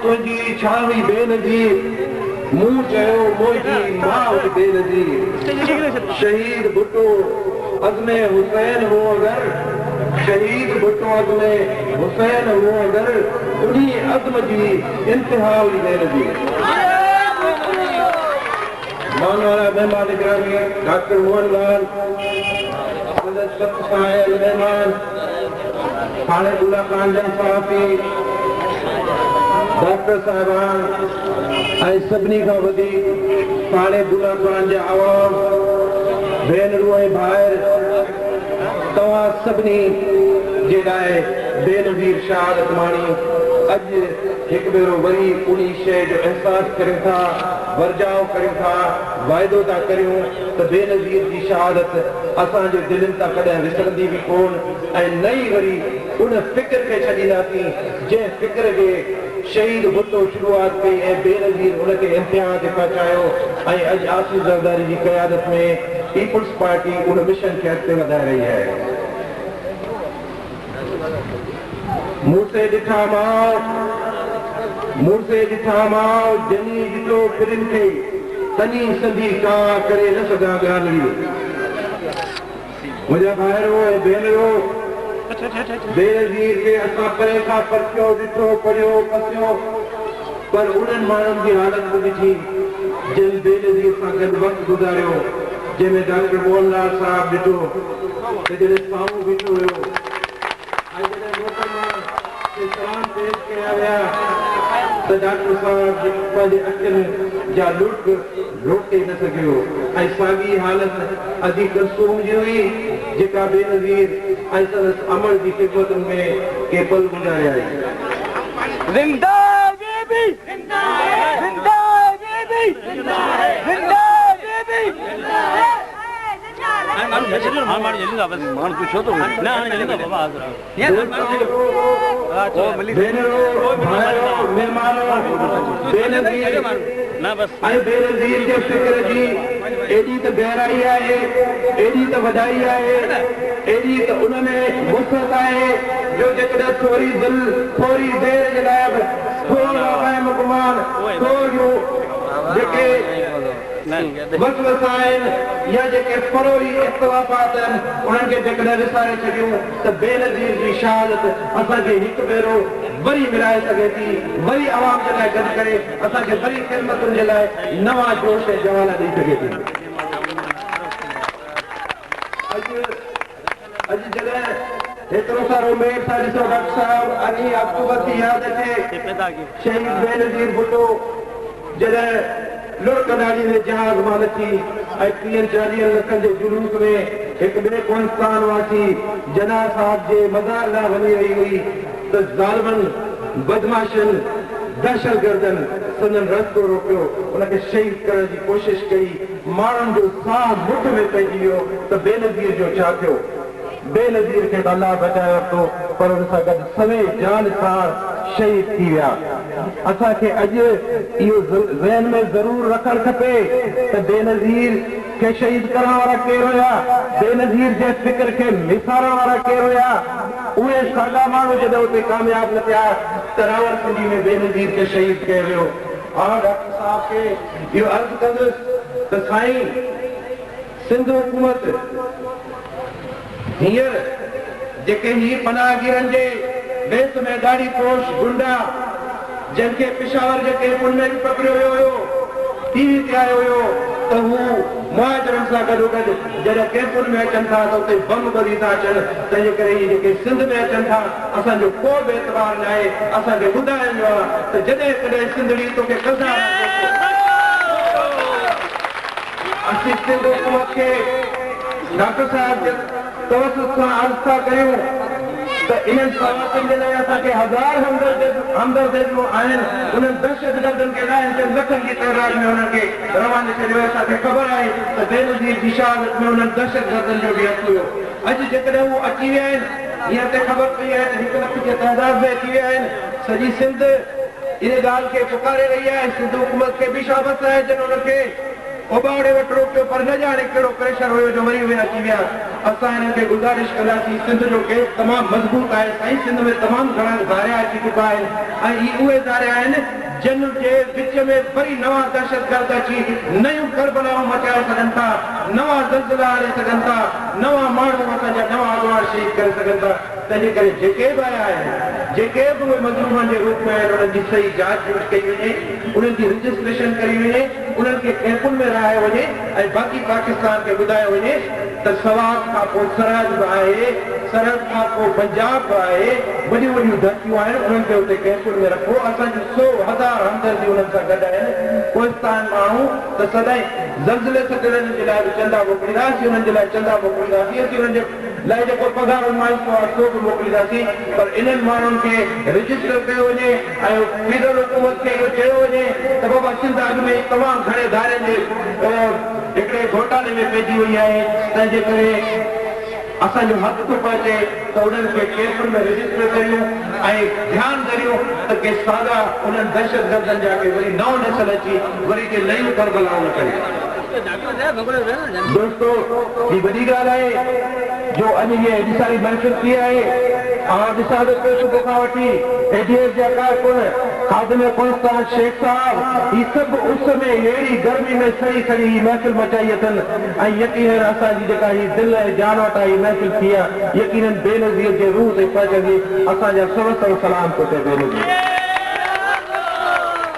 तुझी छावी बेनजीर मुंह चयो मोजी मां बेनजीर शहीद भुट्टो अज़्मे हुसैन हो अगर शहीद भुट्टो अज़्मे हुसैन हो अगर उन्हीं अज़्म जी इंतहा हुई बेनजीर। मानवाला मेहमान गिरामी डॉक्टर मोहनलाल मेहमान खाने बुला खान साहबी डॉक्टर साहिबान ऐं सभिनी खां वधीक खाने बुला खान जा आवाम भेनरूं ऐं भाइर तव्हां सभिनी जे लाइ बेनज़ीर शहादत माणी अॼु हिकु भेरो वरी उन शइ जो अहसासु करियूं था वर्जाव करियूं था वाइदो था करियूं त बेनज़ीर जी शहादत असांजे दिलनि तां कॾहिं विसरंदी बि कोन ऐं नई वरी उन फ़िक्र खे छॾींदासीं जंहिं फ़िक्र खे शहीद भुट्टो शुरूआत कई ऐं बेनज़ीर उनखे इम्तिहान ते पहुचायो ऐं अॼु आसिफ़ ज़रदारी जी क़यादत में पीपुल्स पार्टी उन मिशन खे अॻिते वधाए रही आहे। मूंसे ॾिठा मां जनी ॾिठो फिरिन खे तनी सदी का करे न सघां ॻाल्हि मुंहिंजा भाइरो ऐं भेनरो बेनज़ीर खे असां परे खां परखियो ॾिठो पढ़ियो पसियो पर उन्हनि माण्हुनि जी हालत बि ॾिठी जिन बेनज़ीर सां गॾु वक़्तु गुज़ारियो जंहिंमें डॉक्टर मोहनलाल साहब ॾिठो त जॾहिं साम्हूं बीठो हुयो ऐं जॾहिं मोहम्मद सलाम पेश कया विया त डॉक्टर साहब पंहिंजे अखियुनि जा लुट रोके न सघियो ऐं साॻी हालत अजी कलसूम जी हुई जेका बेनज़ीर ऐं संदसि अमल जी ख़िदमत में के पल गुज़ारिया ज़िंदा बेबी ज़िंदा बेबी ज़िंदा बेबी मान पूछो तो ना जल्दी बाबा बेनज़ीर जे फ़िक्र जी एॾी त गहराई आहे एॾी त वॾाई आहे एॾी त उनमें वुसअत आहे जो जेकॾहिं थोरी दिलि थोरी देरि जे लाइ थोरो क़ाइम गुमान थोरियूं जेके वसवसा आहिनि या जेके फरोई इख़्तिलाफ़ात आहिनि उन्हनि खे जेकॾहिं विसारे छॾियूं त बेनज़ीर जी शहादत असांखे हिकु भेरो वरी मिलाए सघे थी वरी आवाम जे लाइ गॾु करे असांखे वरी ख़िदमतुनि जे लाइ नवां जोश ऐं जवाना ॾेई सघे थी। अॼु जॾहिं हेतिरो सारो मेर था ॾिसो डॉक्टर साहिब 8 अक्टूबर की यादि अचे शहीद बेनज़ीर भुट्टो जॾहिं लुड़कनाड़ी में जहाज़ माल थी ऐं 30-40 लखनि जे जुलूस में हिकु ॿिए कोहिस्तान वासी जना साहब जे मज़ार लाइ वञी रही हुई त ज़ालिमनि बदमाशनि दहशतगर्दनि संदन रस्तो रोकियो उनखे शहीद करण जी कोशिशि कई माण्हुनि जो साह मुठ में पइजी वियो त बेनज़ीर जो छा थियो बेनज़ीर खे अल्लाह बचाए वरितो पर उन सां गॾु सवे जान सां शहीद थी विया। असांखे अॼु इहो ज़हन में ज़रूर रखणु खपे त बेनज़ीर खे शहीद करण वारा केरु हुया बेनज़ीर जे फ़िक्र खे मिसारण वारा केरु हुया उहे साॻा माण्हू जॾहिं उते कामयाब न थिया त रावलपिंडी में बेनज़ीर खे शहीद कयो वियो। हा डॉक्टर साहब खे इहो अर्ज़ु कंदुसि त साईं सिंध हुकूमत हींअर जेके ही पनाहगीरनि जे बेस में ॾाढी पोश गुंडा जंहिंखे पिशावर जे कैपुनि में बि पकड़ियो वियो हुयो टीवी ते आयो हुयो त हू मुहाजिरनि सां गॾोगॾु जॾहिं कैपुनि में अचनि था त उते बम ॿरी था अचनि तंहिंजे करे इहे जेके सिंध में अचनि था असांजो को बि एतबार न आहे असांखे ॿुधाइजो आहे त जॾहिं कॾहिं सिंधड़ी तोखे कज़ा असीं सिंध हुकूमत खे डॉक्टर साहब जे तवसुत सां अर्ज़ु था कयूं त इन्हनि सवालनि जे लाइ असांखे हज़ार हमदर्दियूं आहिनि उन्हनि दहशतगर्दनि खे लाइ लखनि जी तइदाद में उन्हनि खे रवाने कयो असांखे ख़बर आहे त बेनज़ीर जी शहादत में उन्हनि दहशतगर्दनि जो बि हथु हुयो। अॼु जेकॾहिं हू अची विया आहिनि हीअं त ख़बर पई आहे त 1 लख जे तइदाद में अची विया आहिनि सॼी सिंध इन ॻाल्हि खे पुकारे रही आहे सिंध हुकूमत खे बि शाबत आहे जिन उनखे उबाड़े वटि रोकियो पर न ॼाणे कहिड़ो प्रेशर हुयो जो वरी उहे अची विया असां हिननि खे गुज़ारिश कंदासीं सिंध जो केस तमामु मज़बूत आहे साईं सिंध में तमामु घणा ज़ारिया अची चुका आहिनि ऐं इहे उहे ज़ारिया आहिनि जिन जे विच में वरी नवां दहशतगर्द अची नयूं करबलाऊं मचाए सघनि था नवां ज़लज़ला आणे सघनि था नवां माण्हू असांजा नवां अॻवान शहीद करे सघनि था तंहिंजे करे जेके बि आया आहिनि जेके बि उहे मज़लूमनि जे रूप में आहिनि उन्हनि जी सही जांच कई वञे उन्हनि जी रजिस्ट्रेशन करी वञे उन्हनि खे कैंपुनि में रहायो वञे ऐं बाक़ी पाकिस्तान खे ॿुधायो वञे त सवात खां पोइ सरहद बि आहे सरहद खां पोइ पंजाब बि आहे वॾियूं वॾियूं धरतियूं आहिनि उन्हनि खे हुते कैंपुनि में रखो असांजी 100,000 हमदर्दी उन्हनि सां गॾु आहिनि कोहिस्तान माण्हू त सदाईं ज़लज़ले सदड़नि जे लाइ बि चंदा मोकिलींदासीं उन्हनि जे लाइ चंदा मोकिलींदासीं असीं उन्हनि जे लाइ जेको पघार नुमाइशो आहे सो बि मोकिलींदासीं पर इन्हनि माण्हुनि खे रजिस्टर कयो वञे ऐं फेडरल हुकूमत खे इहो चयो वञे त बाबा सिंध अॻु में तमामु घणे धारनि जे हिकिड़े घोटाले में पइजी वई आहे तंहिंजे करे असांजो हक़ थो पहुचे त उन्हनि खे केसुनि में रजिस्टर करियूं ऐं ध्यानु करियूं त के सादा उन्हनि दहशतगर्दनि जा के वरी नओं नसल अची वरी के नयूं करबलाऊं न करे दोस्तों ये वॾी ॻाल्हि आहे जो अॼु इहे एॾी सारी महफ़िल थी आहे ॾिसां थो पियो सुबुह खां वठी एडीएस जा कारकुन खादिम कोहिस्तान शेख साहब ही सभु उस में अहिड़ी गर्मी में सही सही महफ़िल मचाई अथनि ऐं यकीनन असांजी जेका ही दिलि ऐं जान वटि आहे महफ़िल थी आहे यकीनन बेनज़ीर जे रूह ते पहुचंदी असांजा सव सलाम थो थिए बेनज़ीर